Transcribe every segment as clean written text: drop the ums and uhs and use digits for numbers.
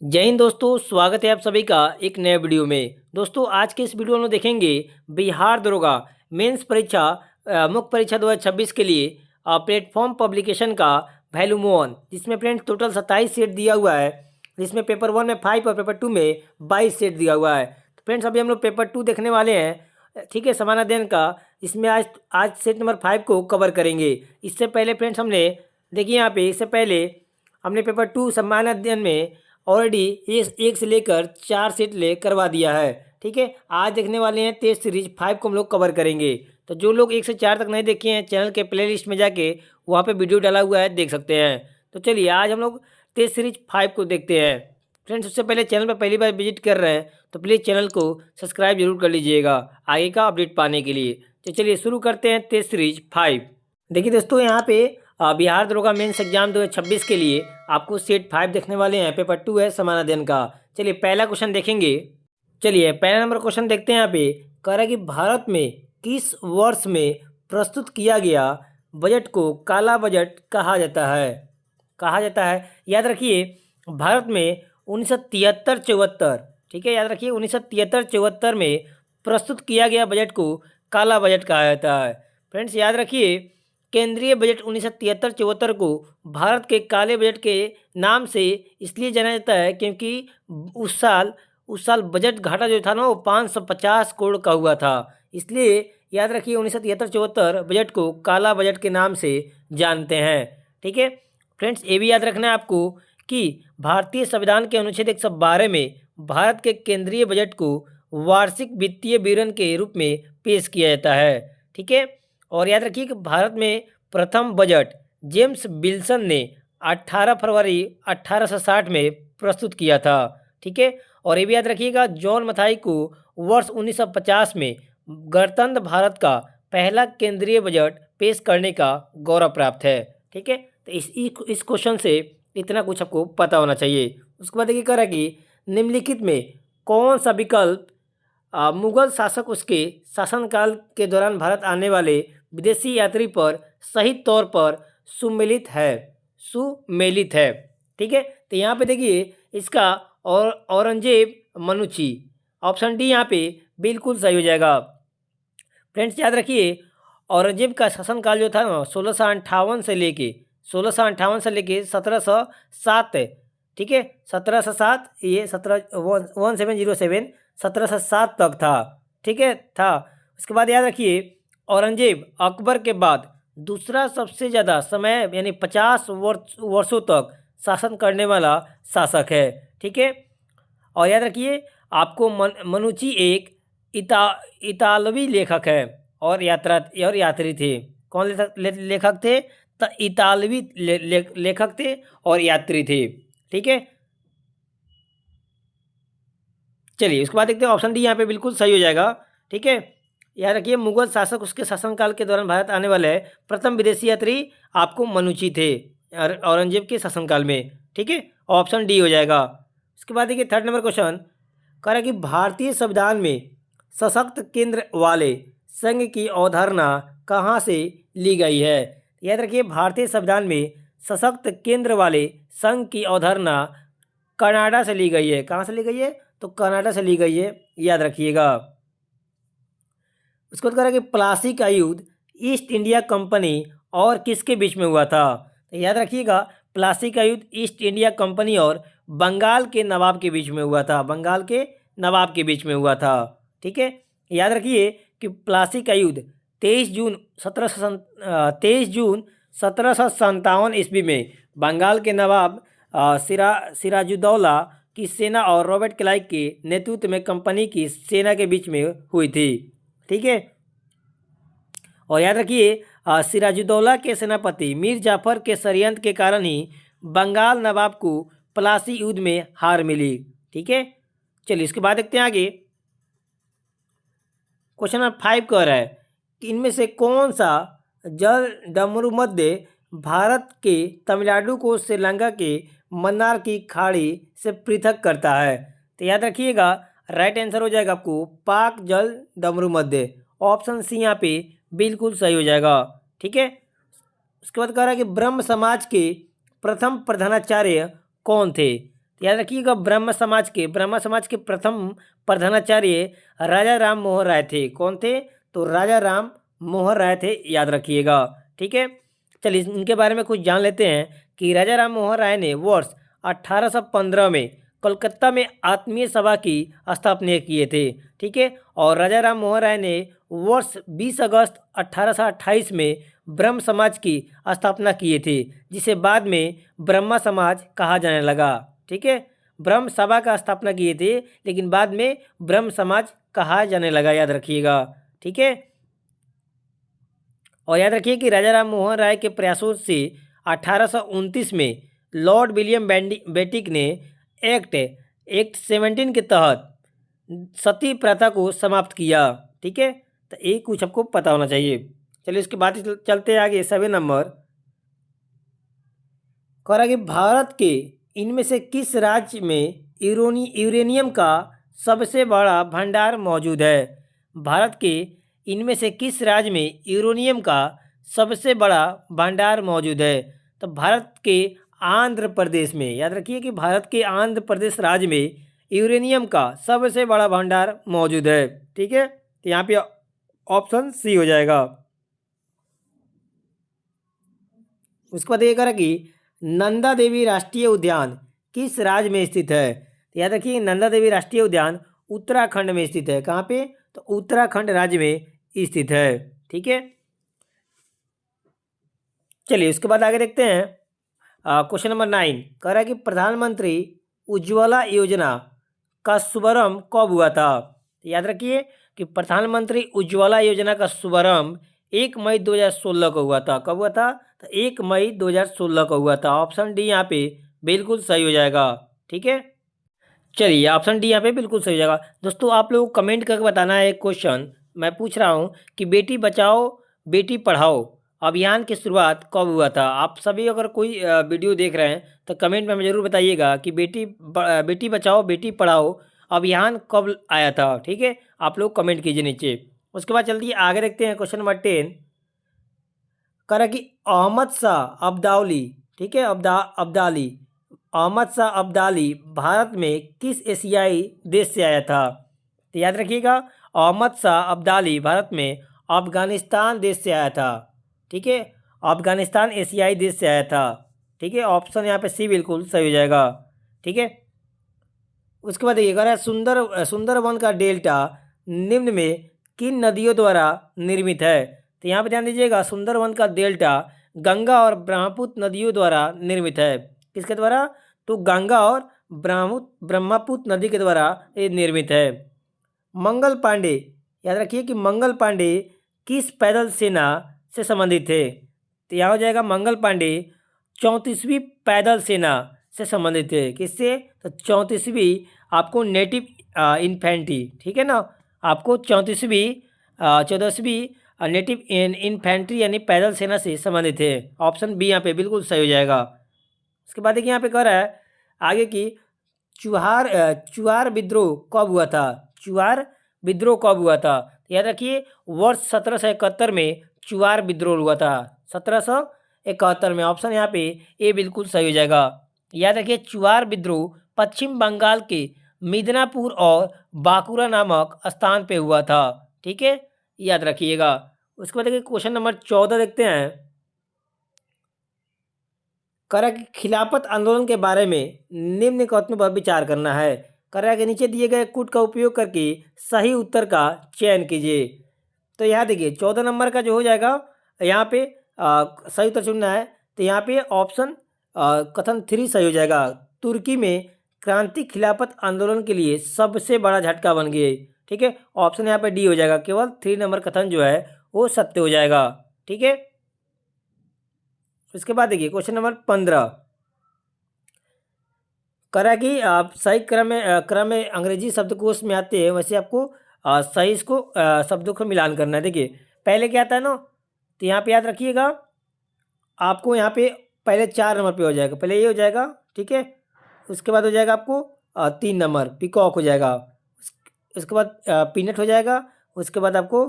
जय हिंद दोस्तों, स्वागत है आप सभी का एक नए वीडियो में। दोस्तों आज के इस वीडियो में देखेंगे बिहार दरोगा मेंस परीक्षा मुख्य परीक्षा 2026 के लिए प्लेटफॉर्म पब्लिकेशन का वैल्यू वन, जिसमें फ्रेंड्स टोटल 27 सेट दिया हुआ है, जिसमें पेपर 1 में 5 और पेपर 2 में 22 सेट दिया हुआ है। तो फ्रेंड्स अभी हम लोग पेपर 2 देखने वाले हैं, ठीक है, समान अध्ययन का। इसमें आज आज सेट नंबर 5 को कवर करेंगे। इससे पहले फ्रेंड्स हमने देखिए यहाँ पे, इससे पहले हमने पेपर 2 समान अध्ययन में ऑलरेडी एक से लेकर 4 सेट करवा दिया है, ठीक है। आज देखने वाले हैं टेस्ट सीरीज 5 को हम लोग कवर करेंगे। तो जो लोग 1 से 4 तक नहीं देखे हैं, चैनल के प्लेलिस्ट में जाके वहाँ पे वीडियो डाला हुआ है, देख सकते हैं। तो चलिए आज हम लोग टेस्ट सीरीज 5 को देखते हैं। फ्रेंड्स उससे पहले चैनल पर पहली बार विजिट कर रहे हैं तो प्लीज़ चैनल को सब्सक्राइब जरूर कर लीजिएगा आगे का अपडेट पाने के लिए। तो चलिए शुरू करते हैं टेस्ट सीरीज 5। देखिए दोस्तों, यहाँ पे बिहार दरोगा मेंस एग्जाम 2026 के लिए आपको सेट 5 देखने वाले हैं। पेपर 2 है समान अध्ययन का। चलिए पहला क्वेश्चन देखेंगे। चलिए पहला नंबर क्वेश्चन देखते हैं। यहाँ पे कह रहा है कि भारत में किस वर्ष में प्रस्तुत किया गया बजट को काला बजट कहा जाता है। याद रखिए, भारत में 1973-74, ठीक है, याद रखिए 1973-74 में प्रस्तुत किया गया बजट को काला बजट कहा जाता है। फ्रेंड्स याद रखिए, केंद्रीय बजट 1973-74 को भारत के काले बजट के नाम से इसलिए जाना जाता है क्योंकि उस साल बजट घाटा जो था ना, वो 550 करोड़ का हुआ था। इसलिए याद रखिए 1973-74 बजट को काला बजट के नाम से जानते हैं, ठीक है। फ्रेंड्स ये भी याद रखना है आपको कि भारतीय संविधान के अनुच्छेद 112 में भारत के केंद्रीय बजट को वार्षिक वित्तीय विवरण के रूप में पेश किया जाता है, ठीक है। और याद रखिए कि भारत में प्रथम बजट जेम्स विल्सन ने 18 फरवरी 1860 में प्रस्तुत किया था, ठीक है। और ये भी याद रखिएगा, जॉन मथाई को वर्ष 1950 में गणतंत्र भारत का पहला केंद्रीय बजट पेश करने का गौरव प्राप्त है, ठीक है। तो इस क्वेश्चन से इतना कुछ आपको पता होना चाहिए। उसके बाद देखिए कह रहा है कि निम्नलिखित में कौन सा विकल्प मुगल शासक उसके शासनकाल के दौरान भारत आने वाले विदेशी यात्री पर सही तौर पर सुमेलित है, ठीक है। तो यहाँ पे देखिए इसका और औरंगजेब मनुची, ऑप्शन डी यहाँ पे बिल्कुल सही हो जाएगा। फ्रेंड्स याद रखिए, औरंगजेब का शासनकाल जो था ना 1658 से लेके 1707 है, ठीक है। 1707, ये 1707 1707 तक था, ठीक है था। उसके बाद याद रखिए औरंगजेब अकबर के बाद दूसरा सबसे ज़्यादा समय यानी 50 वर्षों तक शासन करने वाला शासक है, ठीक है। और याद रखिए आपको मनुची एक इतालवी लेखक है और यात्री थे। कौन लेखक थे? तो इतालवी लेखक थे और यात्री थे, ठीक है। चलिए उसके बाद देखते हैं, ऑप्शन डी यहाँ पे बिल्कुल सही हो जाएगा, ठीक है। याद रखिए मुगल शासक उसके शासनकाल के दौरान भारत आने वाले प्रथम विदेशी यात्री आपको मनुची थे औरंगजेब के शासनकाल में, ठीक है। ऑप्शन डी हो जाएगा। उसके बाद देखिए थर्ड नंबर क्वेश्चन कह रहा है कि भारतीय संविधान में सशक्त केंद्र वाले संघ की अवधारणा कहाँ से ली गई है। याद रखिए भारतीय संविधान में सशक्त केंद्र वाले संघ की अवधारणा कनाडा से ली गई है। कहाँ से ली गई है? तो कनाडा से ली गई है, याद रखिएगा। उसको कह रहा है कि प्लासी का युद्ध ईस्ट इंडिया कंपनी और किसके बीच में हुआ था। तो याद रखिएगा प्लासी का युद्ध ईस्ट इंडिया कंपनी और बंगाल के नवाब के बीच में हुआ था, बंगाल के नवाब के बीच में हुआ था, ठीक है। याद रखिए कि प्लासी का युद्ध 23 जून 1757 ईस्वी में बंगाल के नवाब सिराजुद्दौला की सेना और रॉबर्ट क्लाइव के नेतृत्व में कंपनी की सेना के बीच में हुई थी, ठीक है। और याद रखिए सिराजुद्दौला के सेनापति मीर जाफर के षड्यंत्र के कारण ही बंगाल नवाब को प्लासी युद्ध में हार मिली, ठीक है। चलिए इसके बाद देखते हैं आगे। क्वेश्चन नंबर 5 कह रहा है कि इनमें से कौन सा जल डमरू मध्य भारत के तमिलनाडु को श्रीलंका के मन्नार की खाड़ी से पृथक करता है। तो याद रखिएगा राइट आंसर हो जाएगा आपको पाक जल डमरू मध्य, ऑप्शन सी यहाँ पे बिल्कुल सही हो जाएगा, ठीक है। उसके बाद कह रहा है कि ब्रह्म समाज के प्रथम प्रधानाचार्य कौन थे। तो याद रखिएगा ब्रह्म समाज के प्रथम प्रधानाचार्य राजा राम मोहन राय थे। कौन थे? तो राजा राम मोहन राय थे, याद रखिएगा। ठीक है, चलिए इनके बारे में कुछ जान लेते हैं कि राजा राम मोहन राय ने वर्ष 1815 में कोलकाता में आत्मीय सभा की स्थापना किए थे। ठीक है, और राजा राम मोहन राय ने वर्ष 20 अगस्त 1828 में ब्रह्म समाज की स्थापना किए थे, जिसे बाद में ब्रह्मा समाज कहा जाने लगा। ठीक है, ब्रह्म सभा का स्थापना किए थे, लेकिन बाद में ब्रह्म समाज कहा जाने लगा, याद रखिएगा। ठीक है, और याद रखिए कि राजा राम मोहन राय के प्रयासों से 1829 में लॉर्ड विलियम बेटिक ने एक्ट 17 के तहत सती प्रथा को समाप्त किया। ठीक है, तो ये कुछ आपको पता होना चाहिए। चलिए इसके बाद चलते हैं आगे। 7 नंबर कह रहा कि भारत के इनमें से किस राज्य में यूरेनियम का सबसे बड़ा भंडार मौजूद है? भारत के इनमें से किस राज्य में यूरेनियम का सबसे बड़ा भंडार मौजूद है? तो भारत के आंध्र प्रदेश में, याद रखिए कि भारत के आंध्र प्रदेश राज्य में यूरेनियम का सबसे बड़ा भंडार मौजूद है। ठीक है, तो यहाँ पे ऑप्शन सी हो जाएगा। उसके बाद ये कह रहा कि नंदा देवी राष्ट्रीय उद्यान किस राज्य में स्थित है? तो याद रखिए नंदा देवी राष्ट्रीय उद्यान उत्तराखंड में स्थित है। कहाँ पे? तो उत्तराखंड राज्य में स्थित है। ठीक है, चलिए उसके बाद आगे देखते हैं। क्वेश्चन नंबर 9 कह रहा है कि प्रधानमंत्री उज्ज्वला योजना का शुभारंभ कब हुआ था? तो याद रखिए कि प्रधानमंत्री उज्ज्वला योजना का शुभारंभ 1 मई 2016 को हुआ था। कब हुआ था? तो 1 मई 2016 को हुआ था। ऑप्शन डी यहाँ पे बिल्कुल सही हो जाएगा। ठीक है, चलिए ऑप्शन डी यहाँ पे बिल्कुल सही हो जाएगा। दोस्तों आप लोग कमेंट करके बताना है। एक क्वेश्चन मैं पूछ रहा हूँ कि बेटी बचाओ बेटी पढ़ाओ अभियान की शुरुआत कब हुआ था? आप सभी अगर कोई वीडियो देख रहे हैं तो कमेंट में हमें ज़रूर बताइएगा कि बेटी बचाओ बेटी पढ़ाओ अभियान कब आया था। ठीक है, आप लोग कमेंट कीजिए नीचे। उसके बाद चलती आगे देखते हैं। क्वेश्चन नंबर 10 कह रहा कि अहमद शाह अब्दाली, ठीक है, अब्दाली अहमद शाह अब्दाली भारत में किस एशियाई देश से आया था? तो याद रखिएगा अहमद शाह अब्दाली भारत में अफगानिस्तान देश से आया था। ठीक है, अफगानिस्तान एशियाई देश से आया था। ठीक है, ऑप्शन यहाँ पे सी बिल्कुल सही हो जाएगा। ठीक है, उसके बाद देखिएगा सुंदरवन का डेल्टा निम्न में किन नदियों द्वारा निर्मित है? तो यहाँ पे ध्यान दीजिएगा सुंदरवन का डेल्टा गंगा और ब्रह्मपुत्र नदियों द्वारा निर्मित है। किसके द्वारा? तो गंगा और ब्रह्मपुत्र नदी के द्वारा ये निर्मित है। मंगल पांडे, याद रखिए कि मंगल पांडे किस पैदल सेना से संबंधित थे? तो यहाँ हो जाएगा मंगल पांडे 34वीं पैदल सेना से संबंधित थे। किससे? तो 34वीं आपको नेटिव इन्फेंट्री, ठीक है ना, आपको 14वीं नेटिव इन्फेंट्री यानी पैदल सेना से संबंधित है। ऑप्शन बी यहाँ पे बिल्कुल सही हो जाएगा। उसके बाद देखिए यहाँ पे कह रहा है आगे की चुआर विद्रोह कब हुआ था? चुआर विद्रोह कब हुआ था? याद रखिए वर्ष 1771 में चुआर विद्रोह हुआ था। 1771 में। ऑप्शन यहाँ पे ए बिल्कुल सही हो जाएगा। याद रखिए चुआर विद्रोह पश्चिम बंगाल के मिदनापुर और बांकुरा नामक स्थान पे हुआ था। ठीक है, याद रखिएगा। उसके बाद देखिए क्वेश्चन नंबर 14 देखते हैं। करा कि खिलाफत आंदोलन के बारे में निम्न कथनों पर विचार करना है। करा के नीचे दिए गए कूट का उपयोग करके सही उत्तर का चयन कीजिए। तो यहाँ देखिए 14 नंबर का जो हो जाएगा यहाँ पे सही उत्तर चुनना है। तो यहाँ पे ऑप्शन कथन 3 सही हो जाएगा। तुर्की में क्रांति खिलाफत आंदोलन के लिए सबसे बड़ा झटका बन गए। ठीक है, ऑप्शन यहाँ पे डी हो जाएगा। केवल 3 नंबर कथन जो है वो सत्य हो जाएगा। ठीक है, इसके बाद देखिए क्वेश्चन नंबर 15 करा कि आप सही क्रम में अंग्रेजी शब्दकोश में आते हैं, वैसे आपको सही इसको शब्दों को मिलान करना है। देखिए पहले क्या आता है ना, तो यहाँ पे याद रखिएगा आपको यहाँ पे पहले 4 नंबर पे हो जाएगा। पहले ये हो जाएगा, ठीक है, उसके बाद हो जाएगा आपको 3 नंबर पीकॉक हो जाएगा। उसके बाद पीनट हो जाएगा। उसके बाद आपको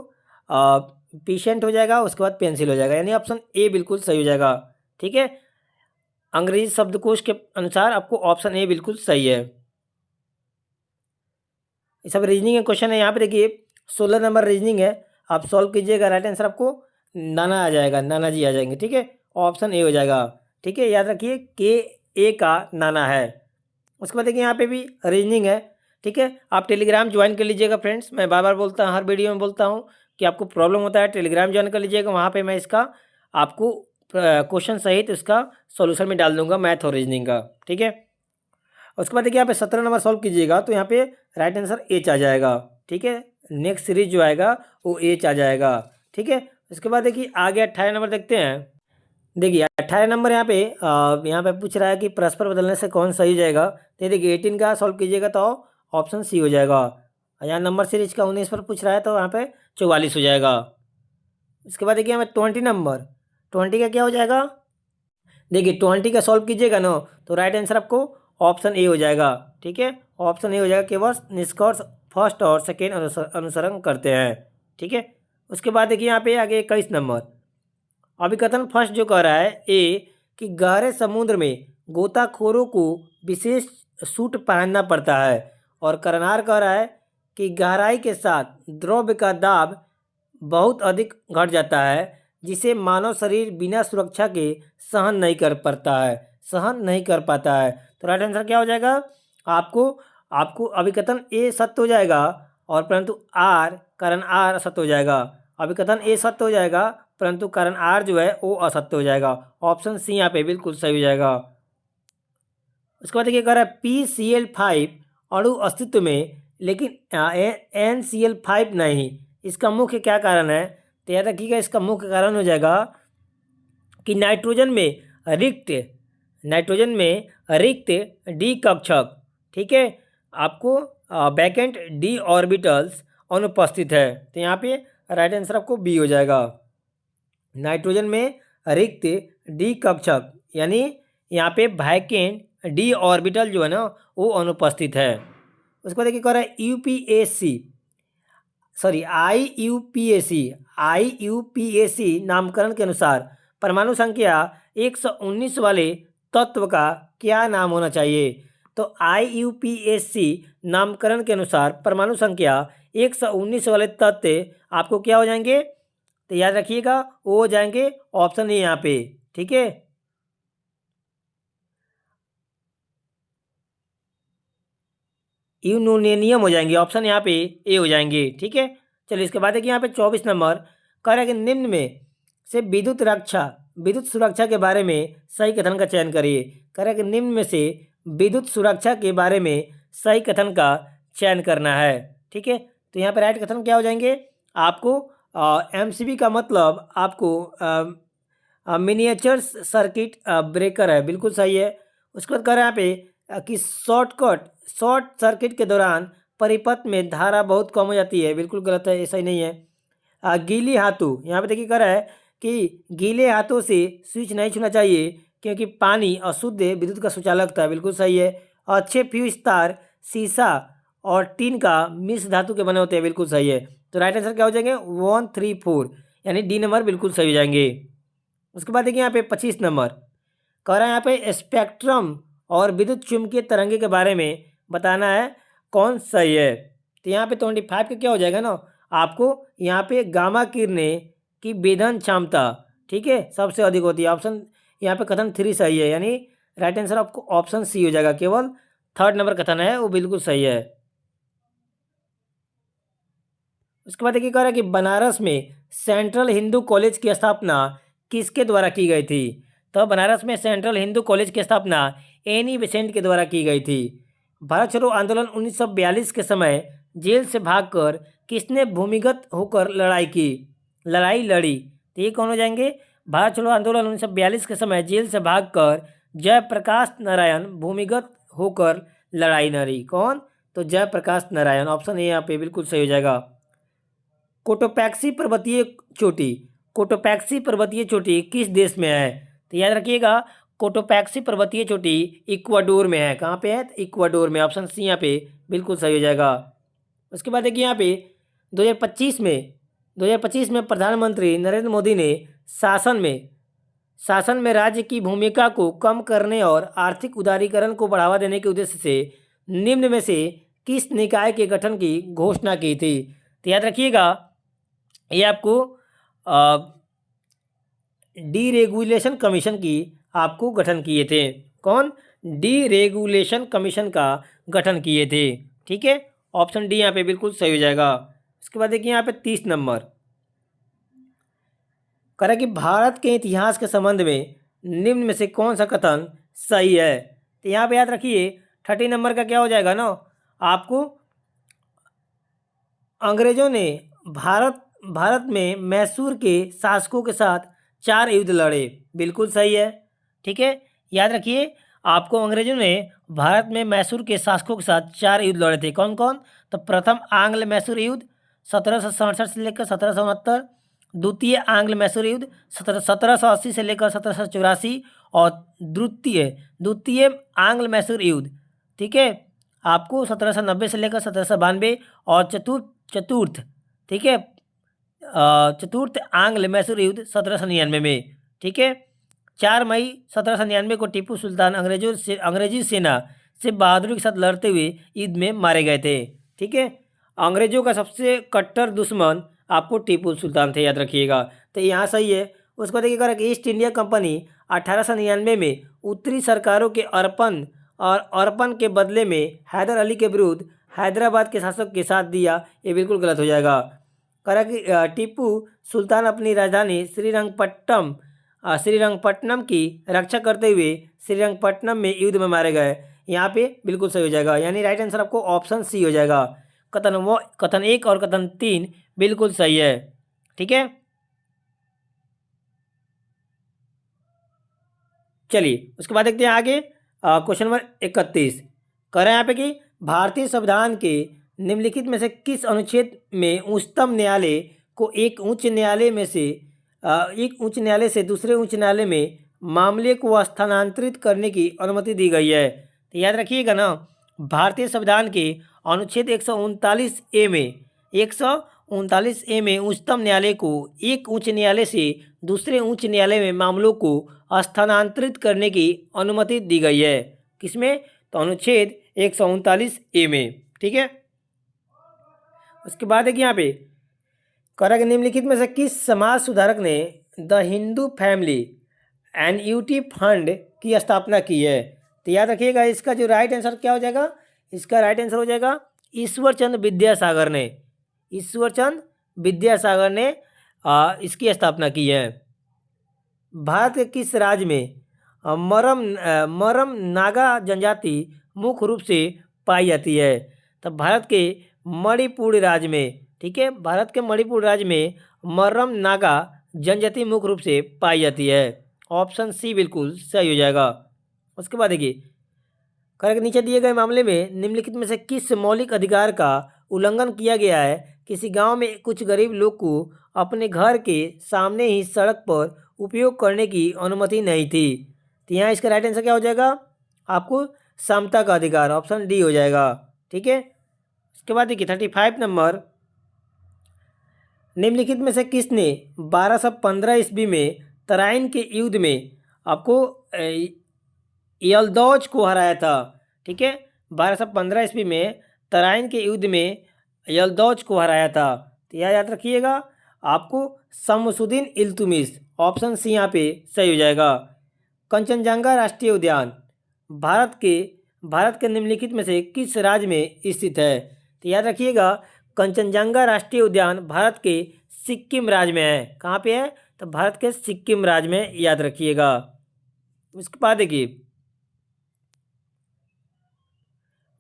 पेशेंट हो जाएगा। उसके बाद पेंसिल हो जाएगा, यानी ऑप्शन ए बिल्कुल सही हो जाएगा। ठीक है, अंग्रेजी शब्दकोश के अनुसार आपको ऑप्शन ए बिल्कुल सही है। ये सब रीजनिंग के क्वेश्चन है। यहाँ पे देखिए 16 नंबर रीजनिंग है, आप सॉल्व कीजिएगा। राइट आंसर आपको नाना आ जाएगा, नाना जी आ जाएंगे। ठीक है, ऑप्शन ए हो जाएगा। ठीक है, याद रखिए के ए का नाना है। उसके बाद देखिए यहाँ पे भी रीजनिंग है। ठीक है, आप टेलीग्राम ज्वाइन कर लीजिएगा फ्रेंड्स। मैं बार बार बोलता हूँ, हर वीडियो में बोलता हूँ कि आपको प्रॉब्लम होता है टेलीग्राम ज्वाइन कर लीजिएगा। वहाँ पे मैं इसका आपको क्वेश्चन सहित इसका सॉल्यूशन में डाल दूंगा, मैथ और रीजनिंग का। ठीक है, उसके बाद देखिए यहाँ पे 17 नंबर सॉल्व कीजिएगा तो यहाँ पे राइट आंसर एच आ जाएगा। ठीक है, नेक्स्ट सीरीज जो आएगा वो एच आ जाएगा। ठीक है, उसके बाद देखिए आगे 18 नंबर देखते हैं। देखिए 18 नंबर यहाँ पे पूछ रहा है कि परस्पर बदलने से कौन सही हो जाएगा। तो ये देखिए 18 का सॉल्व कीजिएगा तो ऑप्शन सी हो जाएगा। यहाँ नंबर सीरीज का 19 पर पूछ रहा है तो यहाँ पे 44 हो जाएगा। इसके बाद देखिए यहाँ पे 20 नंबर, 20 का क्या हो जाएगा। देखिए 20 का सॉल्व कीजिएगा ना तो राइट आंसर आपको ऑप्शन ए हो जाएगा। ठीक है, ऑप्शन ए हो जाएगा। केवल निष्कर्ष फर्स्ट और सेकेंड अनुसरण करते हैं। ठीक है, उसके बाद देखिए यहाँ पे आगे 21 नंबर अभिकथन फर्स्ट जो कह रहा है ए कि गहरे समुद्र में गोताखोरों को विशेष सूट पहनना पड़ता है, और करनार कह रहा है कि गहराई के साथ द्रव्य का दाब बहुत अधिक घट जाता है जिसे मानव शरीर बिना सुरक्षा के सहन नहीं कर पाता है, सहन नहीं कर पाता है। तो राइट आंसर क्या हो जाएगा। आपको अभिकथन ए सत्य हो जाएगा और परंतु आर कारण आर असत्य हो जाएगा। अभिकथन ए सत्य हो जाएगा परंतु कारण आर जो है वो असत्य हो जाएगा। ऑप्शन सी यहाँ पे बिल्कुल सही हो जाएगा। उसके बाद देखिए कह रहा है PCl5 अणु अस्तित्व में लेकिन NCl5 नहीं, इसका मुख्य क्या कारण है। तो याद रखिएगा इसका मुख्य कारण हो जाएगा कि नाइट्रोजन में रिक्त डी कक्षक। ठीक है, आपको वैकेंट डी ऑर्बिटल्स अनुपस्थित है। तो यहाँ पे राइट आंसर आपको बी हो जाएगा। नाइट्रोजन में रिक्त डी कक्षक यानी यहाँ पे वैकेंट डी ऑर्बिटल जो है ना वो अनुपस्थित है। उसके बाद देखिए कह रहा है IUPAC नामकरण के अनुसार परमाणु संख्या 119 वाले तत्व का क्या नाम होना चाहिए। तो IUPAC नामकरण के अनुसार परमाणु संख्या 119 वाले तत्व आपको क्या हो जाएंगे। तो याद रखिएगा वो हो जाएंगे ऑप्शन ए यहाँ पे। ठीक है, यूनोनियम हो जाएंगे, ऑप्शन यहाँ पे ए हो जाएंगे। ठीक है, चलिए इसके बाद देखिए यहाँ पे 24 नंबर कह रहा है कि निम्न में से विद्युत सुरक्षा के बारे में सही कथन का चयन करिए। कह रहा है कि निम्न में से विद्युत सुरक्षा के बारे में सही कथन का चयन करना है। ठीक है, तो यहाँ पे राइट कथन क्या हो जाएंगे। आपको MCB का मतलब आपको मिनिएचर सर्किट ब्रेकर है, बिल्कुल सही है। उसके बाद कह रहा है यहाँ पे कि शॉर्ट सर्किट के दौरान परिपथ में धारा बहुत कम हो जाती है, बिल्कुल गलत है, ऐसा ही नहीं है। गीले हाथों, यहाँ पे देखिए कह रहा है कि गीले हाथों से स्विच नहीं छूना चाहिए क्योंकि पानी अशुद्ध विद्युत का सुचालक था, बिल्कुल सही है। अच्छे फ्यूज तार शीशा और टीन का मिश्र धातु के बने होते हैं, बिल्कुल सही है। तो राइट आंसर क्या हो जाएंगे 1, 3, 4 यानी डी नंबर बिल्कुल सही हो जाएंगे। उसके बाद देखिए यहाँ पे 25 नंबर कह रहा है यहाँ पे स्पेक्ट्रम और विद्युत चुम्बकीय तरंगे के बारे में बताना है कौन सही है। तो यहाँ पे 25 का क्या हो जाएगा ना, आपको यहाँ पे गामा किरणें की वेधन क्षमता, ठीक है, सबसे अधिक होती है। ऑप्शन यहाँ पे कथन 3 सही है, यानी राइट आंसर आपको ऑप्शन सी हो जाएगा। केवल 3rd नंबर कथन है वो बिल्कुल सही है। उसके बाद देखिए कह रहा है कि बनारस में सेंट्रल हिंदू कॉलेज की स्थापना किसके द्वारा की गई थी। तो बनारस में सेंट्रल हिंदू कॉलेज की स्थापना एनी बेसेंट के द्वारा की गई थी। भारत छोड़ो आंदोलन 1942 के समय जेल से भागकर किसने भूमिगत होकर लड़ाई लड़ी। तो ये कौन हो जाएंगे। भारत छोड़ो आंदोलन 1942 के समय जेल से भागकर जयप्रकाश नारायण भूमिगत होकर लड़ाई लड़ी। कौन, तो जयप्रकाश नारायण। ऑप्शन ए यहाँ पे बिल्कुल सही हो जाएगा। कोटोपैक्सी पर्वतीय चोटी किस देश में है। तो याद रखिएगा कोटोपैक्सी पर्वतीय चोटी इक्वाडोर में है। कहाँ पे है, तो इक्वाडोर में। ऑप्शन सी यहाँ पे बिल्कुल सही हो जाएगा। उसके बाद देखिए यहाँ पे 2025 में प्रधानमंत्री नरेंद्र मोदी ने शासन में शासन में राज्य की भूमिका को कम करने और आर्थिक उदारीकरण को बढ़ावा देने के उद्देश्य से निम्न में से किस निकाय के गठन की घोषणा की थी? तो याद रखिएगा, ये आपको डीरेगुलेशन कमीशन की आपको गठन किए थे। कौन? डीरेगुलेशन कमीशन का गठन किए थे। ठीक है, ऑप्शन डी यहाँ पे बिल्कुल सही हो जाएगा। इसके बाद देखिए यहाँ पे 30 नंबर कह रहा है कि भारत के इतिहास के संबंध में निम्न में से कौन सा कथन सही है? तो यहाँ पे याद रखिए 30 नंबर का क्या हो जाएगा ना, आपको अंग्रेजों ने भारत में मैसूर के शासकों के साथ 4 युद्ध लड़े। बिल्कुल सही है। ठीक है, याद रखिए, आपको अंग्रेजों ने भारत में मैसूर के शासकों के साथ 4 युद्ध लड़े थे। कौन कौन? तो प्रथम आंग्ल मैसूर युद्ध 1767 से लेकर 1769, द्वितीय आंग्ल मैसूर युद्ध 1780 से लेकर 1784 और द्वितीय आंग्ल मैसूर युद्ध, ठीक है, आपको 1790 से लेकर 1792 और चतुर्थ ठीक है, चतुर्थ आंग्ल मैसूर युद्ध 1799 में। ठीक है, 4 मई 1799 को टीपू सुल्तान अंग्रेजी सेना से बहादुरी के साथ लड़ते हुए युद्ध में मारे गए थे। ठीक है, अंग्रेजों का सबसे कट्टर दुश्मन आपको टीपू सुल्तान थे, याद रखिएगा। तो यहाँ सही है। उसको देखिएगा कि ईस्ट इंडिया कंपनी 1899 में उत्तरी सरकारों के अर्पण के बदले में हैदर अली के विरुद्ध हैदराबाद के शासक के साथ दिया। ये बिल्कुल गलत हो जाएगा। कहा कि टीपू सुल्तान अपनी राजधानी श्रीरंगपट्टनम की रक्षा करते हुए श्रीरंगपट्टनम में युद्ध में मारे गए। यहाँ पे बिल्कुल सही हो जाएगा, यानी राइट आंसर आपको ऑप्शन सी हो जाएगा। कथन 1 और कथन 3 बिल्कुल सही है। ठीक है, चलिए उसके बाद देखते हैं आगे। क्वेश्चन नंबर 31 कह रहे हैं यहाँ पे कि भारतीय संविधान के निम्नलिखित में से किस अनुच्छेद में उच्चतम न्यायालय को एक उच्च न्यायालय से दूसरे उच्च न्यायालय में मामले को स्थानांतरित करने की अनुमति दी गई है? तो याद रखिएगा ना, भारतीय संविधान के अनुच्छेद 139A में उच्चतम न्यायालय को एक उच्च न्यायालय से दूसरे उच्च न्यायालय में मामलों को स्थानांतरित करने की अनुमति दी गई है। किसमें? तो अनुच्छेद 139A में। ठीक है, उसके बाद देखिए यहाँ पे कह निम्नलिखित में से किस समाज सुधारक ने the Hindu family annuity fund की स्थापना की है? तो याद रखिएगा, इसका जो राइट आंसर क्या हो जाएगा? इसका राइट आंसर हो जाएगा ईश्वरचंद विद्यासागर ने। ईश्वरचंद विद्यासागर ने इसकी स्थापना की है। भारत के किस राज्य में मरम नागा जनजाति मुख्य रूप से पाई जाती है? तो भारत के मणिपुर राज्य में। ठीक है, भारत के मणिपुर राज्य में मरम नागा जनजाति मुख्य रूप से पाई जाती है। ऑप्शन सी बिल्कुल सही हो जाएगा। उसके बाद देखिए के नीचे दिए गए मामले में निम्नलिखित में से किस मौलिक अधिकार का उल्लंघन किया गया है? किसी गांव में कुछ गरीब लोग को अपने घर के सामने ही सड़क पर उपयोग करने की अनुमति नहीं थी। तो यहाँ इसका राइट आंसर क्या हो जाएगा? आपको समता का अधिकार, ऑप्शन डी हो जाएगा। ठीक है, उसके बाद देखिए 35 नंबर निम्नलिखित में से किसने 1215 ईस्वी में तराइन के युद्ध में आपको यलदौज को हराया था? ठीक है, 1215 ईस्वी में तराइन के युद्ध में यलदौज को हराया था। तो यह याद रखिएगा, आपको शमसुद्दीन इल्तुमिश, ऑप्शन सी यहाँ पे सही हो जाएगा। कंचनजंगा राष्ट्रीय उद्यान भारत के निम्नलिखित में से किस राज्य में स्थित है? तो याद रखिएगा, कंचनजंगा राष्ट्रीय उद्यान भारत के सिक्किम राज्य में है। कहाँ पे है? तो भारत के सिक्किम राज्य में, याद रखिएगा। उसके बाद देखिए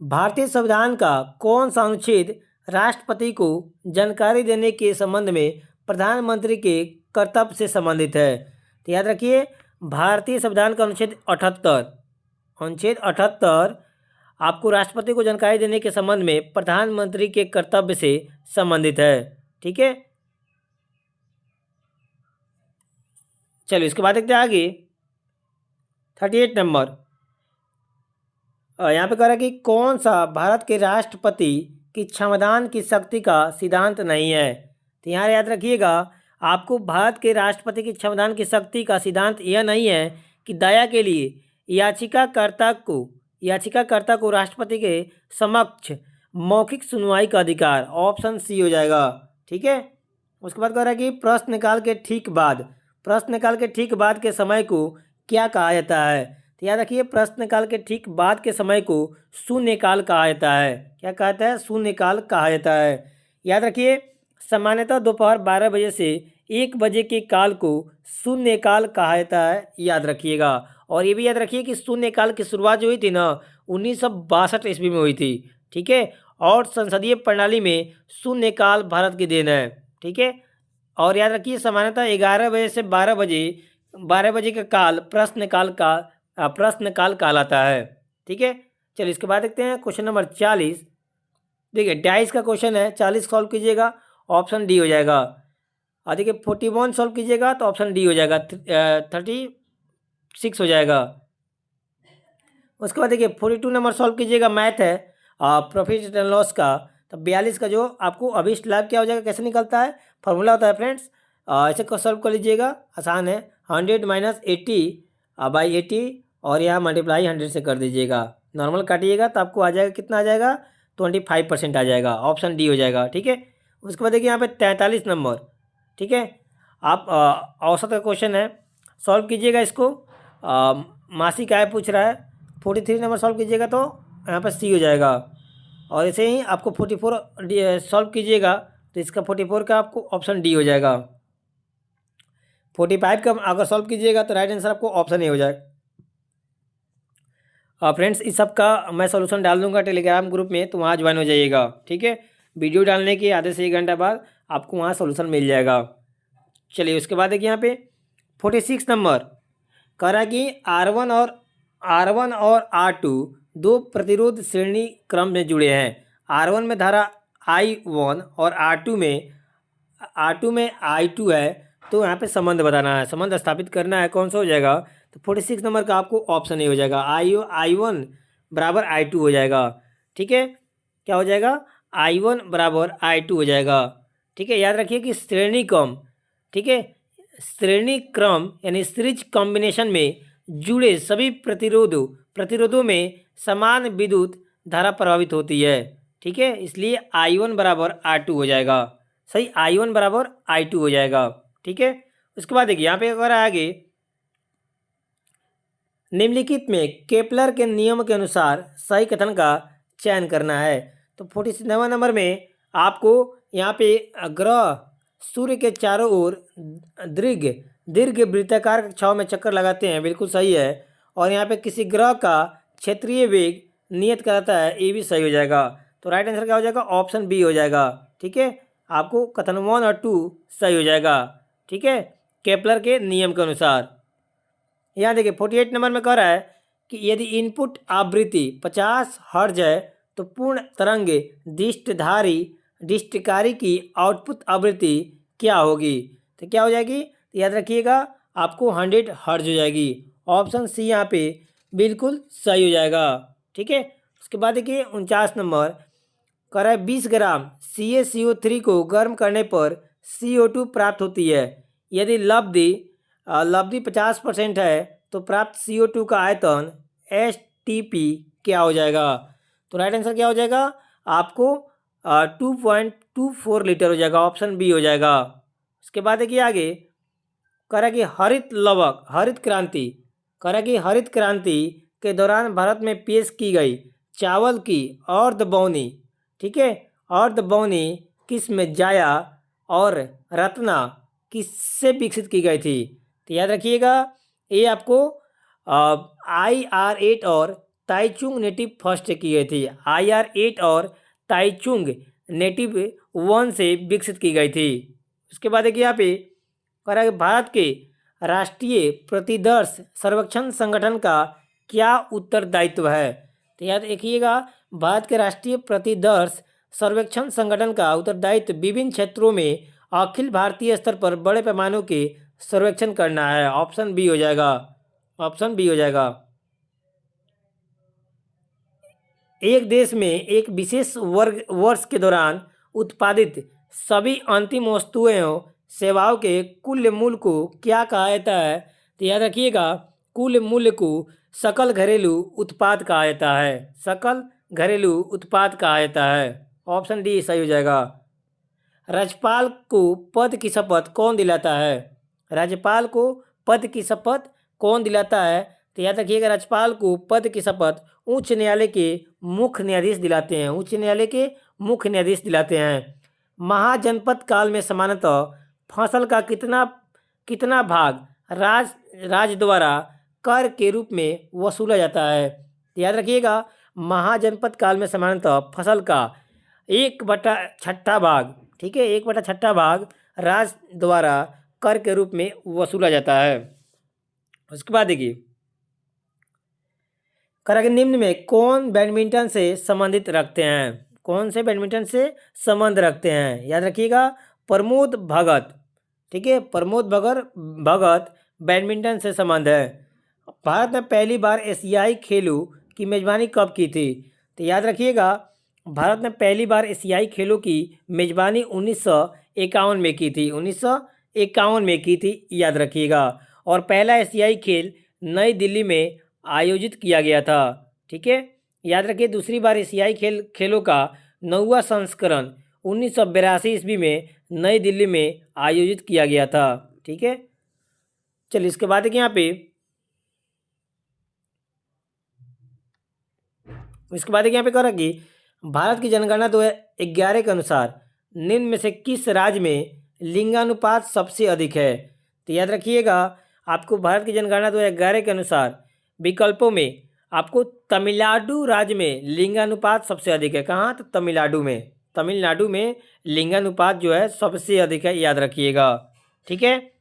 भारतीय संविधान का कौन सा अनुच्छेद राष्ट्रपति को जानकारी देने के संबंध में प्रधानमंत्री के कर्तव्य से संबंधित है? तो याद रखिए, भारतीय संविधान का अनुच्छेद 78 आपको राष्ट्रपति को जानकारी देने के संबंध में प्रधानमंत्री के कर्तव्य से संबंधित है। ठीक है, चलिए इसके बाद देखते हैं आगे 38 नंबर। यहाँ पे कह रहा है कि कौन सा भारत के राष्ट्रपति की क्षमदान की शक्ति का सिद्धांत नहीं है? तो यहाँ याद रखिएगा, आपको भारत के राष्ट्रपति के संविधान की शक्ति का सिद्धांत यह नहीं है कि दया के लिए याचिकाकर्ता को राष्ट्रपति के समक्ष मौखिक सुनवाई का अधिकार। ऑप्शन सी हो जाएगा। ठीक है। उसके बाद कह रहा है कि प्रश्नकाल के ठीक बाद के समय को क्या कहा जाता है। तो याद रखिए, प्रश्नकाल के ठीक बाद के समय को शून्यकाल कहा जाता है। क्या कहता है? शून्यकाल कहा जाता है। याद रखिए, सामान्यतः दोपहर 12 बजे से 1 बजे के काल को शून्यकाल कहा जाता है। याद रखिएगा। और ये भी याद रखिए कि शून्यकाल की शुरुआत जो हुई थी ना 1962 ईस्वी में हुई थी। ठीक है। और संसदीय प्रणाली में शून्यकाल भारत की देन है। ठीक है। और याद रखिए, सामान्यतः 11 बजे से 12 बजे का काल प्रश्नकाल कहलाता है। ठीक है। चलिए इसके बाद देखते हैं क्वेश्चन नंबर 40। देखिए 22 का क्वेश्चन है, 40 सॉल्व कीजिएगा, ऑप्शन डी हो जाएगा। और देखिए 41 सॉल्व कीजिएगा तो ऑप्शन डी हो जाएगा, 36 हो जाएगा। उसके बाद देखिए 42 नंबर सॉल्व कीजिएगा, मैथ है प्रॉफिट एंड लॉस का। तो 42 का जो आपको अभिष्ट लाभ क्या हो जाएगा, कैसे निकलता है, फॉर्मूला होता है फ्रेंड्स। ऐसे को सॉल्व कर लीजिएगा, आसान है। 100 माइनस 80 बाई 80 और यहाँ मल्टीप्लाई 100 से कर दीजिएगा। नॉर्मल काटिएगा तो आपको आ जाएगा, कितना आ जाएगा, 25% आ जाएगा। ऑप्शन डी हो जाएगा। ठीक है। उसके बाद देखिए यहाँ पे 43 नंबर। ठीक है। आप औसत का क्वेश्चन है, सॉल्व कीजिएगा इसको। मासिक आय पूछ रहा है। 43 नंबर सॉल्व कीजिएगा तो यहाँ पर सी हो जाएगा। और ऐसे ही आपको 44 सॉल्व कीजिएगा तो इसका 44 का आपको ऑप्शन डी हो जाएगा। 45 का अगर सॉल्व कीजिएगा तो राइट आंसर आपको ऑप्शन ए हो जाएगा। फ्रेंड्स, इस सब का मैं सॉल्यूशन डाल दूंगा टेलीग्राम ग्रुप में, तो वहाँ ज्वाइन हो जाइएगा। ठीक है। वीडियो डालने के आधे से 1 घंटा बाद आपको वहाँ सॉल्यूशन मिल जाएगा। चलिए उसके बाद देखिए यहाँ पे 46 नंबर कह रहा है कि R1 और R2 दो प्रतिरोध श्रेणी क्रम में जुड़े हैं। R1 में धारा I1 और R2 में I2 है। तो यहाँ पे संबंध बताना है, संबंध स्थापित करना है। कौन सा हो जाएगा, तो 46 नंबर का आपको ऑप्शन ए हो जाएगा। I1 बराबर I2 हो जाएगा। ठीक है। क्या हो जाएगा, I1 बराबर I2 हो जाएगा। ठीक है। याद रखिए कि श्रेणी क्रम, ठीक है, श्रेणी क्रम यानी सीरीज कॉम्बिनेशन में जुड़े सभी प्रतिरोधों में समान विद्युत धारा प्रभावित होती है। ठीक है। इसलिए I1 बराबर R2 हो जाएगा। सही, I1 बराबर I2 हो जाएगा। ठीक है। उसके बाद देखिए यहाँ पे अगर आगे निम्नलिखित में केपलर के नियम के अनुसार सही कथन का चयन करना है। तो 47 नंबर में आपको यहाँ पे ग्रह सूर्य के चारों ओर दीर्घ वृत्ताकार कक्षाओं में चक्कर लगाते हैं, बिल्कुल सही है। और यहाँ पे किसी ग्रह का क्षेत्रीय वेग नियत कराता है, ये भी सही हो जाएगा। तो राइट आंसर क्या हो जाएगा, ऑप्शन बी हो जाएगा। ठीक है। आपको कथन 1 और 2 सही हो जाएगा। ठीक है, केपलर के नियम के अनुसार। यहाँ देखिए 48 नंबर में कह रहा है कि यदि इनपुट आवृत्ति 50 हर्ट्ज है तो पूर्ण तरंग दृष्टिकारी की आउटपुट आवृत्ति क्या होगी। तो क्या हो जाएगी, तो याद रखिएगा आपको 100 हर्ट्ज हो जाएगी। ऑप्शन सी यहाँ पे बिल्कुल सही हो जाएगा। ठीक है। उसके बाद देखिए 49 नंबर कह रहा है 20 ग्राम CaCO3 को गर्म करने पर CO2 प्राप्त होती है। यदि लब्धि 50% है तो प्राप्त CO2 का आयतन STP क्या हो जाएगा। तो राइट आंसर क्या हो जाएगा, आपको 2.24 लीटर हो जाएगा। ऑप्शन बी हो जाएगा। उसके बाद देखिए आगे कह रहा है कि हरित क्रांति के दौरान भारत में पेश की गई चावल की अर्धबौनी, ठीक है, अर्धबौनी किस्म जाया और रत्ना किससे विकसित की गई थी। तो याद रखिएगा ये आपको IR8 और ताइचुंग नेटिव फर्स्ट की गई थी। IR8 और ताइचुंग नेटिव 1 से विकसित की गई थी। उसके बाद देखिए यहाँ पे कह रहा है कि भारत के राष्ट्रीय प्रतिदर्श सर्वेक्षण संगठन का क्या उत्तरदायित्व है। तो याद रखिएगा भारत के राष्ट्रीय प्रतिदर्श सर्वेक्षण संगठन का उत्तरदायित्व विभिन्न क्षेत्रों में अखिल भारतीय स्तर पर बड़े पैमाने के सर्वेक्षण करना है। ऑप्शन बी हो जाएगा। ऑप्शन बी हो जाएगा। एक देश में एक विशेष वर्ष के दौरान उत्पादित सभी अंतिम वस्तुओं सेवाओं के कुल मूल्य को क्या कहा जाता है? तो याद रखिएगा, कुल मूल्य को सकल घरेलू उत्पाद कहा जाता है। सकल घरेलू उत्पाद कहा जाता है। ऑप्शन डी सही हो जाएगा। राज्यपाल को पद की शपथ कौन दिलाता है? राज्यपाल को पद की शपथ कौन दिलाता है? तो याद रखिएगा, राज्यपाल को पद की शपथ उच्च न्यायालय के मुख्य न्यायाधीश दिलाते हैं। उच्च न्यायालय के मुख्य न्यायाधीश दिलाते हैं। महाजनपद काल में सामान्यतः फसल का कितना कितना भाग राज्य द्वारा कर के रूप में वसूला जाता है? तो याद रखिएगा, महाजनपद काल में सामान्यतः फसल का 1/6 भाग, ठीक है, 1/6 भाग राज्य द्वारा कर के रूप में वसूला जाता है। उसके बाद देखिए, करा के निम्न में कौन बैडमिंटन से संबंधित रखते हैं? कौन से बैडमिंटन से संबंध रखते हैं? याद रखिएगा, प्रमोद भगत, ठीक है, प्रमोद भगत बैडमिंटन से संबंध है। भारत ने पहली बार एशियाई खेलों की मेजबानी कब की थी? तो याद रखिएगा, भारत ने पहली बार एशियाई खेलों की मेजबानी 1951 में की थी। 1951 में की थी, याद रखिएगा। और पहला एशियाई खेल नई दिल्ली में आयोजित किया गया था, ठीक है। याद रखिए, दूसरी बार एशियाई खेलों का 9वां संस्करण 1982 ईस्वी में नई दिल्ली में आयोजित किया गया था, ठीक है। चलिए, इसके बाद देखिए यहाँ पे, इसके बाद यहाँ पे कह रहा कि भारत की जनगणना 2011 के अनुसार निम्न में से किस राज्य में लिंगानुपात सबसे अधिक है? तो याद रखिएगा, आपको भारत की जनगणना 2011 के अनुसार विकल्पों में आपको तमिलनाडु राज्य में लिंगानुपात सबसे अधिक है। कहाँ? तो तमिलनाडु में लिंगानुपात जो है सबसे अधिक है, याद रखिएगा, ठीक है।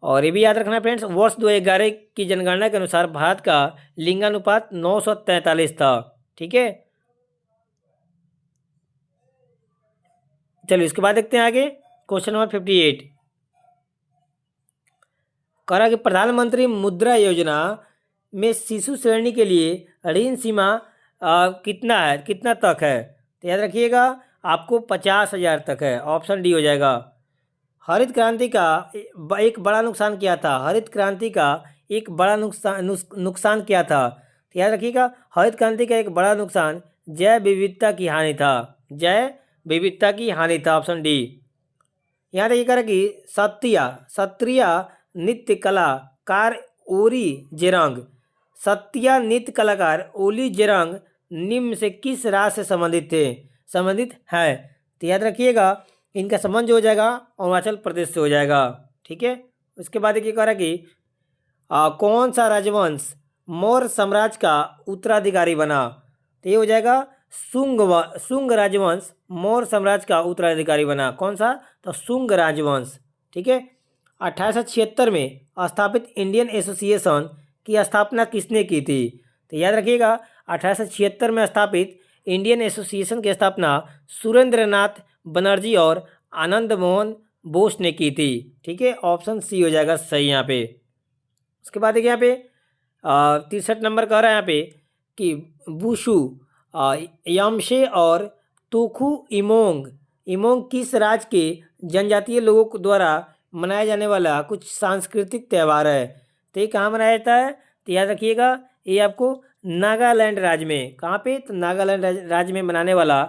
और ये भी याद रखना फ्रेंड्स, वर्ष 2011 की जनगणना के अनुसार भारत का लिंगानुपात 943 था, ठीक है। चलिए, इसके बाद देखते हैं आगे क्वेश्चन नंबर 58। करा कि प्रधानमंत्री मुद्रा योजना में शिशु श्रेणी के लिए ऋण सीमा कितना है, कितना तक है? तो याद रखिएगा, आपको 50,000 तक है। ऑप्शन डी हो जाएगा। हरित क्रांति का एक बड़ा नुकसान क्या था? हरित क्रांति का एक बड़ा नुकसान क्या था? तो याद रखिएगा, हरित क्रांति का एक बड़ा नुकसान जैव विविधता की हानि था। जैव विविधता की हानि था, ऑप्शन डी। यहाँ देखिए करें कि सत्रिया नृत्य कलाकार ओली जेरंग, सत्रिया नृत्य कलाकार ओली जेरंग निम्न से किस राज्य से संबंधित है? तो याद रखिएगा, इनका संबंध जो हो जाएगा अरुणाचल प्रदेश से हो जाएगा, ठीक है। उसके बाद ये कह रहा है कि कौन सा राजवंश मौर्य साम्राज्य का उत्तराधिकारी बना? तो ये हो जाएगा शुंग राजवंश मौर्य साम्राज्य का उत्तराधिकारी बना। कौन सा? तो शुंग राजवंश, ठीक है। 1876 में स्थापित इंडियन एसोसिएशन की स्थापना किसने की थी? तो याद रखिएगा, 1876 में स्थापित इंडियन एसोसिएशन की स्थापना सुरेंद्रनाथ बनर्जी और आनंद मोहन बोस ने की थी, ठीक है। ऑप्शन सी हो जाएगा सही यहाँ पे। उसके बाद देखिए यहाँ पे 63 नंबर कह रहा है यहाँ पे कि वुशु यामशे और तोखु इमोंग किस राज्य के जनजातीय लोगों द्वारा मनाया जाने वाला कुछ सांस्कृतिक त्यौहार है? तो ये कहाँ मनाया जाता है? तो याद रखिएगा, ये आपको नागालैंड राज्य में, कहाँ पे? तो नागालैंड राज्य में मनाने वाला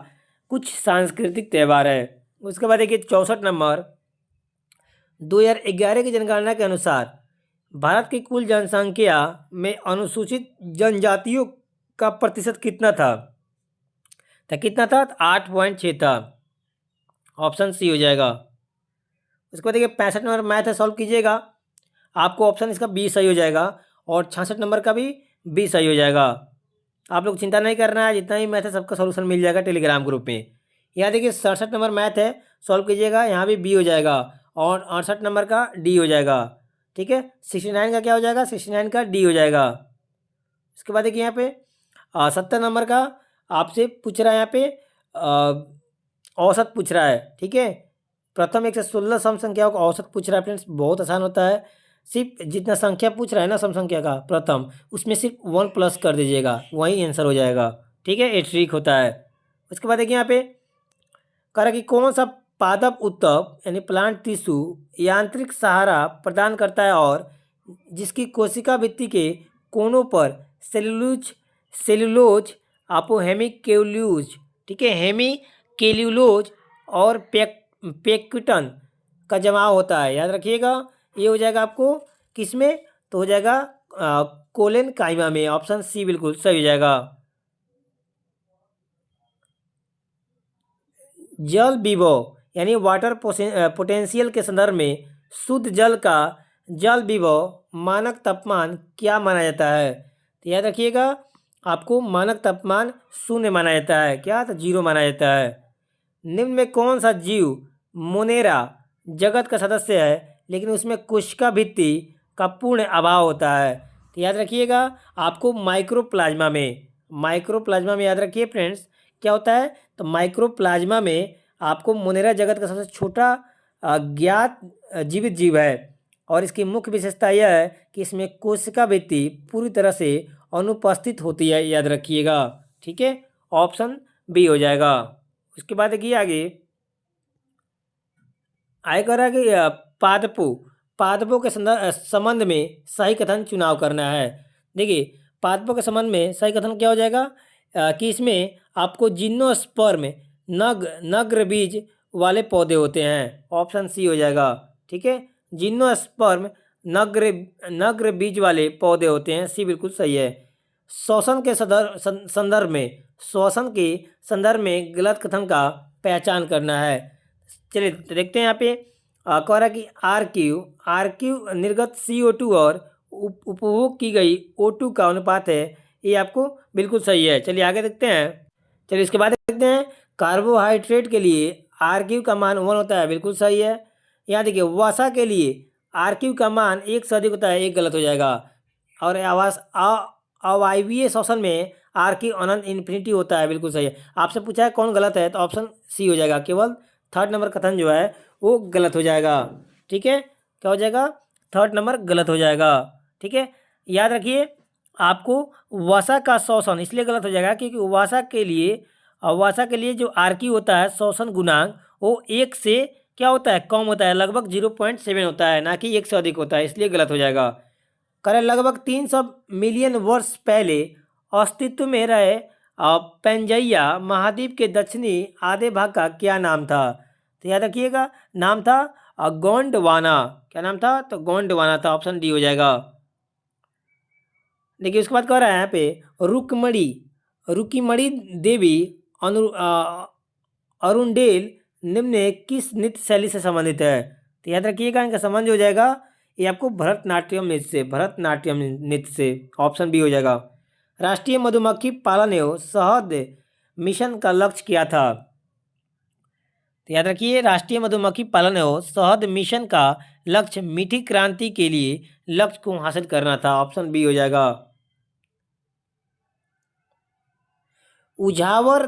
कुछ सांस्कृतिक त्यौहार है। उसके बाद देखिए 64 नंबर, 2011 की जनगणना के अनुसार भारत की कुल जनसंख्या में अनुसूचित जनजातियों का प्रतिशत कितना था? तो कितना था? 8.6 था। ऑप्शन सी हो जाएगा। उसके बाद देखिए 65 नंबर मैथ है, सॉल्व कीजिएगा। आपको ऑप्शन इसका बी सही हो जाएगा और 66 नंबर का भी बी सही हो जाएगा। आप लोग चिंता नहीं करना है, जितना भी मैथ है सबका सॉल्यूशन मिल जाएगा टेलीग्राम ग्रुप में। यहाँ देखिए 67 नंबर मैथ है, सॉल्व कीजिएगा, यहाँ भी बी हो जाएगा और 68 नंबर का डी हो जाएगा, ठीक है। 69 का क्या हो जाएगा? 69 का डी हो जाएगा। उसके बाद देखिए यहाँ पे 70 नंबर का आपसे पूछ रहा है, यहाँ पे औसत पूछ रहा है, ठीक है। प्रथम 1 से 16 सम संख्याओं का औसत पूछ रहा है फ्रेंड्स, बहुत आसान होता है। सिर्फ जितना संख्या पूछ रहा है ना सम संख्या का प्रथम, उसमें सिर्फ 1 प्लस कर दीजिएगा, वही आंसर हो जाएगा, ठीक है। ये ट्रिक होता है। उसके बाद देखिए यहाँ पे कह रहा कि कौन सा पादप उत्तक यानी प्लांट टिश्यू यांत्रिक सहारा प्रदान करता है और जिसकी कोशिका भित्ति के कोनों पर सेल्यूलोज अपोहेमिकेल्यूज, ठीक है, हेमिकेल्यूलोज और पेक्विटन का जमाव होता है। याद रखिएगा, ये हो जाएगा आपको किस में, तो हो जाएगा कोलेन काइमा में। ऑप्शन सी बिल्कुल सही हो जाएगा। जल विभव यानी वाटर पोटेंशियल के संदर्भ में शुद्ध जल का जल विभव मानक तापमान क्या माना जाता है? तो याद रखिएगा, आपको मानक तापमान 0 माना जाता है। क्या? तो 0 माना जाता है। निम्न में कौन सा जीव मोनेरा जगत का सदस्य है लेकिन उसमें कोशिका भित्ति का पूर्ण अभाव होता है? तो याद रखिएगा, आपको माइक्रोप्लाज्मा में याद रखिए फ्रेंड्स, क्या होता है, तो माइक्रोप्लाज्मा में आपको मोनेरा जगत का सबसे छोटा ज्ञात जीवित जीव है और इसकी मुख्य विशेषता यह है कि इसमें कोशिका भित्ति पूरी तरह से अनुपस्थित होती है। याद रखिएगा, ठीक है, ऑप्शन बी हो जाएगा। उसके बाद देखिए आगे आएगा कि पादपों के संबंध में सही कथन चुनाव करना है। देखिए, पादपों के संबंध में सही कथन क्या हो जाएगा कि इसमें आपको जिम्नोस्पर्म नग्र बीज वाले पौधे होते हैं। ऑप्शन सी हो जाएगा, ठीक है, जिम्नोस्पर्म नग्र बीज वाले पौधे होते हैं। सी बिल्कुल सही है। श्वसन के संदर्भ में गलत कथन का पहचान करना है। चलिए देखते हैं यहाँ पे कह रहा है कि आरक्यू निर्गत CO2 और उपभोग की गई O2 का अनुपात है। ये आपको बिल्कुल सही है। चलिए आगे देखते हैं। चलिए इसके बाद देखते हैं, कार्बोहाइड्रेट के लिए आरक्यू का मान 1 होता है। बिल्कुल सही है। यहाँ देखिए, वसा के लिए आरक्यू का मान 1 से अधिक होता है। 1 गलत हो जाएगा। और अवायवीय श्वसन में आरक्यू अनंत इन्फिनिटी होता है। बिल्कुल सही है। आपसे पूछा है कौन गलत है, तो ऑप्शन सी हो जाएगा। केवल 3rd नंबर कथन जो है वो गलत हो जाएगा। ठीक है, क्या हो जाएगा, 3rd नंबर गलत हो जाएगा। ठीक है, याद रखिए, आपको वसा का श्वसन इसलिए गलत हो जाएगा क्योंकि वसा के लिए जो आरक्यू होता है श्वसन गुणांक वो 1 से क्या होता है, कम होता है, लगभग 0.7 होता है, ना कि 1 से अधिक होता है, इसलिए गलत हो जाएगा। करें लगभग 300 मिलियन वर्ष पहले अस्तित्व में रहे पेंजैया महाद्वीप के दक्षिणी आधे भाग का क्या नाम था? तो याद रखिएगा, नाम था गोंडवाना। क्या नाम था? तो गोंडवाना था। ऑप्शन डी हो जाएगा। देखिए उसके बाद कह रहा है यहाँ पे रुकीमणि देवी अरुणडेल निम्न किस नृत्य शैली से संबंधित है? तो याद रखिएगा, इनका संबंध हो जाएगा ये आपको भरतनाट्यम नृत्य से। ऑप्शन बी हो जाएगा। राष्ट्रीय मधुमक्खी पालन एवं शहद मिशन का लक्ष्य क्या था? तो याद रखिए, राष्ट्रीय मधुमक्खी पालन एवं शहद मिशन का लक्ष्य मीठी क्रांति के लिए लक्ष्य को हासिल करना था। ऑप्शन बी हो जाएगा। उझावर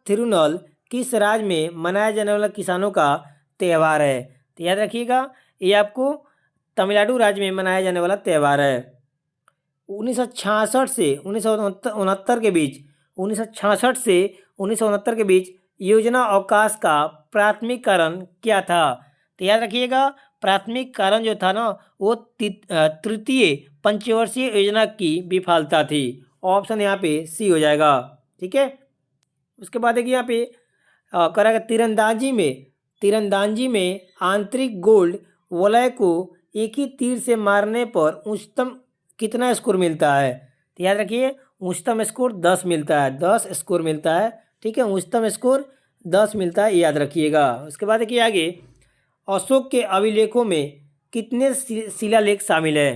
थिरुनल किस राज्य में मनाया जाने वाला किसानों का त्यौहार है? तो याद रखिएगा, ये आपको तमिलनाडु राज्य में मनाया जाने वाला त्यौहार है। 1966 से 1969 के बीच योजना अवकाश का प्राथमिक कारण क्या था? तो याद रखिएगा, प्राथमिक कारण जो था ना वो तृतीय पंचवर्षीय योजना की विफलता थी। ऑप्शन यहाँ पे सी हो जाएगा। ठीक है, उसके बाद देखिए यहाँ पे करेगा तीरंदाजी में आंतरिक गोल्ड वलय को एक ही तीर से मारने पर उच्चतम कितना स्कोर मिलता है? तो याद रखिए, उच्चतम स्कोर 10 मिलता है। 10 स्कोर मिलता है। ठीक है, उच्चतम स्कोर 10 मिलता है, याद रखिएगा। उसके बाद देखिए आगे, अशोक के अभिलेखों में कितने शिलालेख शामिल है?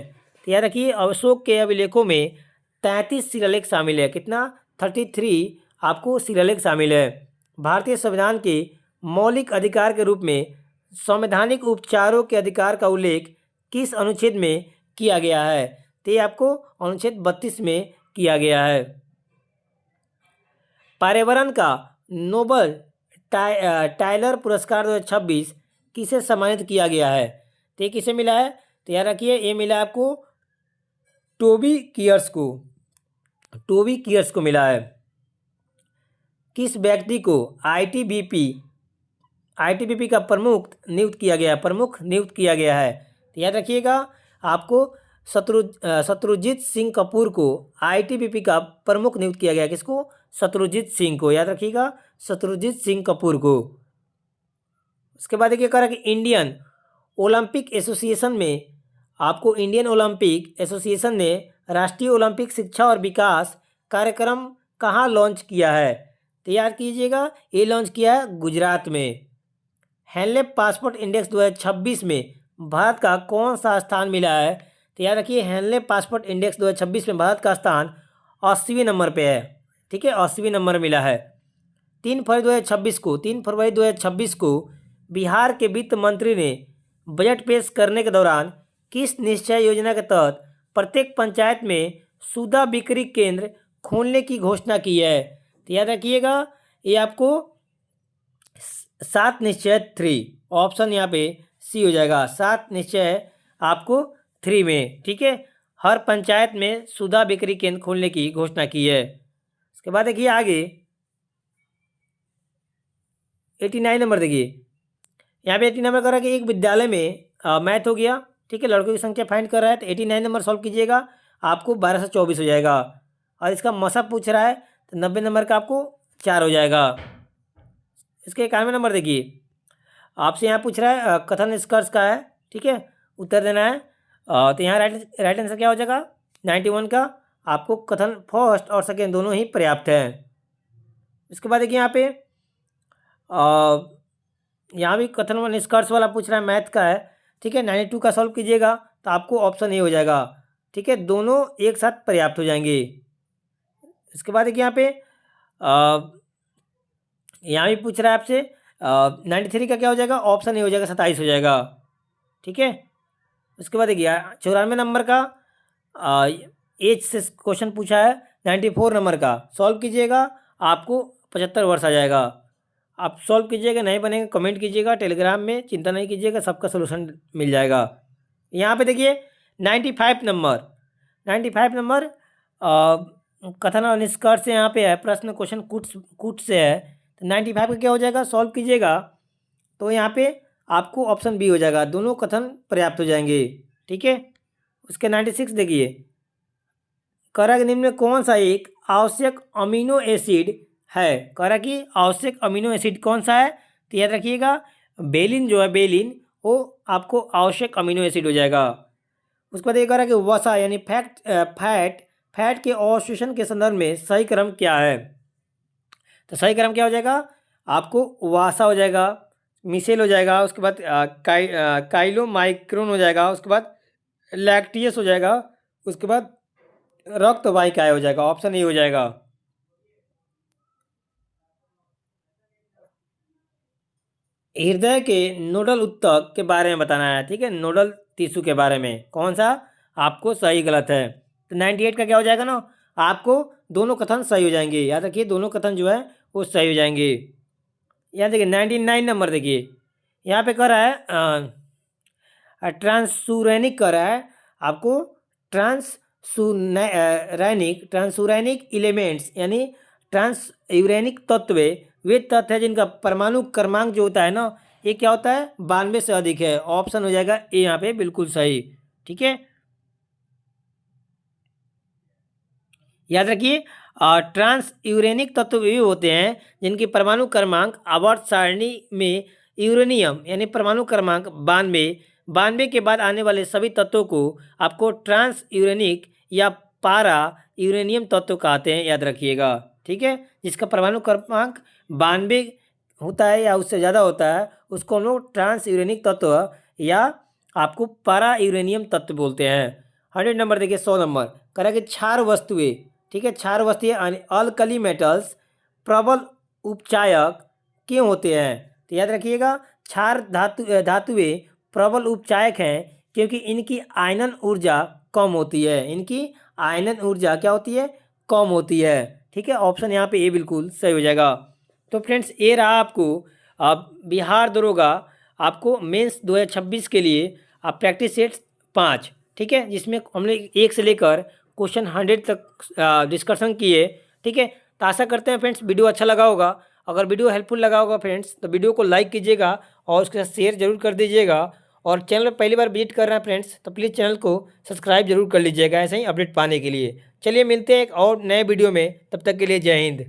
तो याद रखिए, अशोक के अभिलेखों में 33 शिलालेख शामिल है। कितना? 33 आपको शिलालेख शामिल है। भारतीय संविधान के मौलिक अधिकार के रूप में संवैधानिक उपचारों के अधिकार का उल्लेख किस अनुच्छेद में किया गया है? तो ये आपको अनुच्छेद 32 में किया गया है। पर्यावरण का नोबल टाइलर पुरस्कार 2026 किसे सम्मानित किया गया है? तो ये किसे मिला है? तो याद रखिए, ये मिला आपको टोबी कियर्स को मिला है। किस व्यक्ति को आईटीबीपी का प्रमुख नियुक्त किया गया है? तो याद रखिएगा, आपको शत्रुजीत सिंह कपूर को आईटीबीपी का प्रमुख नियुक्त किया गया। किसको? शत्रुजीत सिंह को। याद रखिएगा, शत्रुजीत सिंह कपूर को। उसके बाद क्या करा कि इंडियन ओलंपिक एसोसिएशन में, आपको इंडियन ओलंपिक एसोसिएशन ने राष्ट्रीय ओलंपिक शिक्षा और विकास कार्यक्रम कहाँ लॉन्च किया है? तो याद कीजिएगा, ये लॉन्च किया है गुजरात में। हेनले पासपोर्ट इंडेक्स 2026 में भारत का कौन सा स्थान मिला है? तो याद रखिए, हेनले पासपोर्ट इंडेक्स 2026 में भारत का स्थान 80वें नंबर पे है। ठीक है, 80वें नंबर मिला है। 3 फरवरी 2026 को बिहार के वित्त मंत्री ने बजट पेश करने के दौरान किस निश्चय योजना के तहत प्रत्येक पंचायत में सुधा बिक्री केंद्र खोलने की घोषणा की है? तो याद रखिएगा, ये आपको 7 निश्चय 3, ऑप्शन यहाँ पे सी हो जाएगा। 7 निश्चय आपको 3 में, ठीक है, हर पंचायत में सुधा बिक्री केंद्र खोलने की घोषणा की है। उसके बाद देखिए आगे 89 नंबर देखिए, यहाँ पे 89 नंबर कर रहा है कि एक विद्यालय में मैथ हो गया। ठीक है, लड़कों की संख्या फाइंड कर रहा है, तो 89 नंबर सॉल्व कीजिएगा, आपको 12 से 24 हो जाएगा। और इसका मसब पूछ रहा है तो 90 नंबर का आपको 4 हो जाएगा। इसके 91 नंबर देखिए, आपसे यहाँ पूछ रहा है कथन निष्कर्ष का है। ठीक है, उत्तर देना है। तो यहाँ राइट आंसर क्या हो जाएगा? 91 का आपको कथन फर्स्ट और सेकेंड दोनों ही पर्याप्त है। इसके बाद देखिए यहाँ भी कथन व निष्कर्ष वाला पूछ रहा है, मैथ का है। ठीक है, 92 का सॉल्व कीजिएगा तो आपको ऑप्शन ए हो जाएगा। ठीक है, दोनों एक साथ पर्याप्त हो जाएंगे। इसके बाद देखिए यहाँ भी पूछ रहा है आपसे 93 का क्या हो जाएगा? ऑप्शन ए हो जाएगा, 27 हो जाएगा। ठीक है, उसके बाद देखिए 94 नंबर का एज से क्वेश्चन पूछा है। 94 नंबर का सॉल्व कीजिएगा, आपको 75 वर्ष आ जाएगा। आप सॉल्व कीजिएगा, नहीं बनेगा कमेंट कीजिएगा टेलीग्राम में, चिंता नहीं कीजिएगा, सबका सोल्यूशन मिल जाएगा। यहाँ पे देखिए 95 नंबर कथन और निष्कर्ष से यहाँ पे है, प्रश्न क्वेश्चन कुट से है। तो 95 का क्या हो जाएगा? सॉल्व कीजिएगा तो यहाँ पे आपको ऑप्शन बी हो जाएगा, दोनों कथन पर्याप्त हो जाएंगे। ठीक है, उसके 96 देखिए, करा कि निम्न में कौन सा एक आवश्यक अमीनो एसिड है? करा कि आवश्यक अमीनो एसिड कौन सा है? तो याद रखिएगा, बेलिन जो है, बेलिन वो आपको आवश्यक अमीनो एसिड हो जाएगा। उसके बाद ये करा कि वसा यानी फैट के अवशोषण के संदर्भ में सही क्रम क्या है? तो सही क्रम क्या हो जाएगा? आपको वासा हो जाएगा, मिसेल हो जाएगा, उसके बाद काइलोमाइक्रोन हो जाएगा, उसके बाद लैक्टियस हो जाएगा, उसके बाद रक्त वाहिका हो जाएगा। ऑप्शन ए हो जाएगा। हृदय के नोडल ऊतक के बारे में बताना है। ठीक है, नोडल टिश्यू के बारे में कौन सा आपको सही गलत है? तो 98 का क्या हो जाएगा ना? आपको दोनों कथन सही हो जाएंगे। याद रखिए, दोनों कथन जो है वो सही हो जाएंगे। यहाँ देखिए 99 नंबर देखिए, यहाँ पे कह रहा है ट्रांसुरेनिक कर रहा है आपको, ट्रांसुरेनिक एलिमेंट्स यानी ट्रांसयूरेनिक तत्व वे तत्व है जिनका परमाणु क्रमांक जो होता है ना, ये क्या होता है? 92 से अधिक है। ऑप्शन हो जाएगा ए यहाँ पे बिल्कुल सही। ठीक है, याद रखिए ट्रांस यूरेनिक तत्व वे होते हैं जिनकी परमाणु क्रमांक आवर्त सारणी में यूरेनियम यानी परमाणु क्रमांक 92 के बाद आने वाले सभी तत्वों को आपको ट्रांस यूरेनिक या पारा यूरेनियम तत्व कहते हैं। याद रखिएगा, ठीक है, जिसका परमाणु क्रमांक 92 होता है या उससे ज़्यादा होता है उसको हम लोग ट्रांस यूरेनिक तत्व या आपको पारा यूरेनियम तत्व बोलते हैं। 100 नंबर देखिए, 100 नंबर करें कि क्षार वस्तुएं, ठीक है, क्षार वस्तुएं अल्कली मेटल्स प्रबल उपचायक क्यों होते हैं? तो याद रखिएगा, क्षार धातुएं प्रबल उपचायक हैं क्योंकि इनकी आयनन ऊर्जा कम होती है। इनकी आयनन ऊर्जा क्या होती है? कम होती है। ठीक है, ऑप्शन यहाँ पे ए बिल्कुल सही हो जाएगा। तो फ्रेंड्स, ये रहा आपको बिहार दरोगा आपको मेंस 2026 के लिए आप प्रैक्टिस सेट 5, ठीक है, जिसमें हमने 1 से लेकर क्वेश्चन 100 तक डिस्कशन किए। ठीक है, तो आशा करते हैं फ्रेंड्स वीडियो अच्छा लगा होगा। अगर वीडियो हेल्पफुल लगा होगा फ्रेंड्स तो वीडियो को लाइक कीजिएगा और उसके साथ शेयर जरूर कर दीजिएगा। और चैनल पर पहली बार विजिट कर रहे हैं फ्रेंड्स तो प्लीज़ चैनल को सब्सक्राइब जरूर कर लीजिएगा ऐसे ही अपडेट पाने के लिए। चलिए मिलते हैं एक और नए वीडियो में, तब तक के लिए जय हिंद।